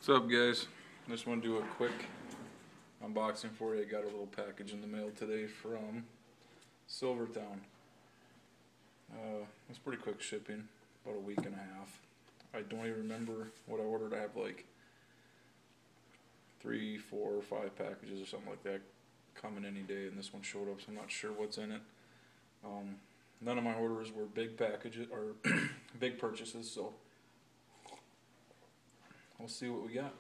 What's up, guys? I just want to do a quick unboxing for you. I got a little package in the mail today from Silvertowne. It's pretty quick shipping, about a week and a half. I don't even remember what I ordered. I have like 3, 4, 5 packages or something like that coming any day, and this one showed up, so I'm not sure what's in it. None of my orders were big packages or big purchases, so we'll see what we got.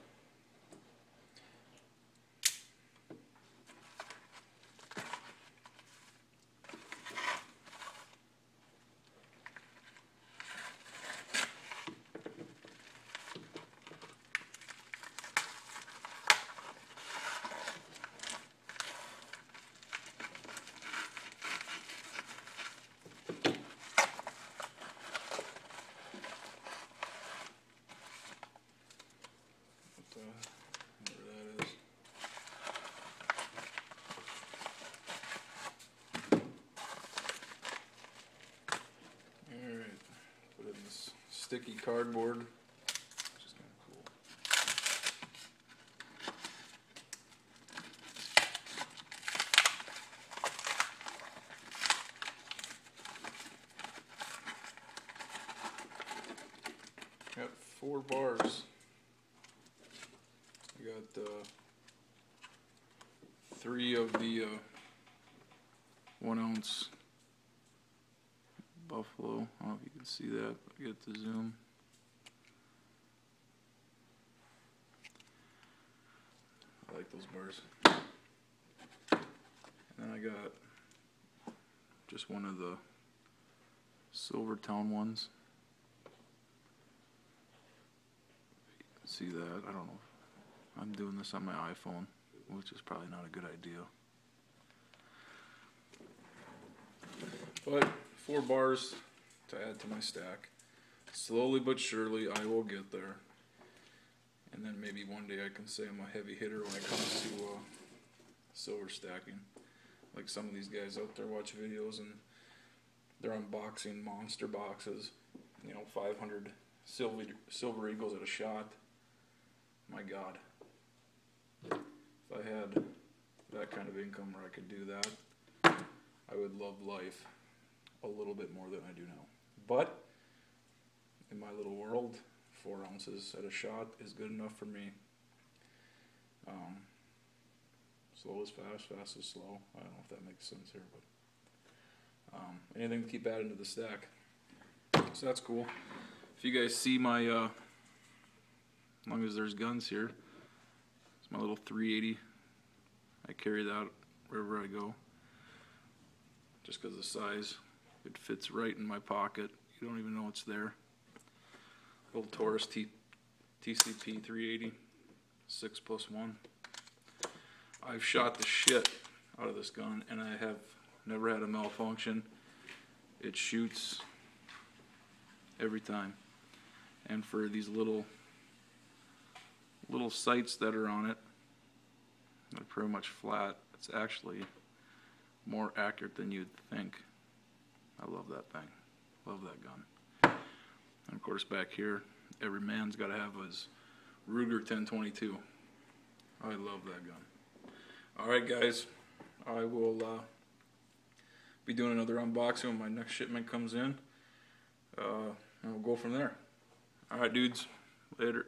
Whatever that is. Alright, put it in this sticky cardboard, which is kind of cool. Got 4 bars. I got 3 of the 1 ounce buffalo. I don't know if you can see that, but I get the zoom. I like those bars. And then I got just one of the Silvertowne ones. If you can see that, I don't know. I'm doing this on my iPhone, which is probably not a good idea. But 4 bars to add to my stack. Slowly but surely I will get there. And then maybe one day I can say I'm a heavy hitter when it comes to silver stacking. Like some of these guys out there watch videos and they're unboxing monster boxes. You know, 500 silver eagles at a shot. My God. If I had that kind of income where I could do that, I would love life a little bit more than I do now. But in my little world, 4 ounces at a shot is good enough for me. Slow is fast, fast is slow. I don't know if that makes sense here, but anything to keep adding to the stack. So that's cool. If you guys see my, as long as there's guns here, it's my little 380. I carry that wherever I go. Just because of the size, it fits right in my pocket. You don't even know it's there. Little Taurus TCP 380, 6+1. I've shot the shit out of this gun, and I have never had a malfunction. It shoots every time. And for these little sights that are on it, they're pretty much flat. It's actually more accurate than you'd think. I love that thing. Love that gun. And of course back here, every man's got to have his Ruger 1022. I love that gun. Alright guys, I will be doing another unboxing when my next shipment comes in. And we'll go from there. Alright dudes, later.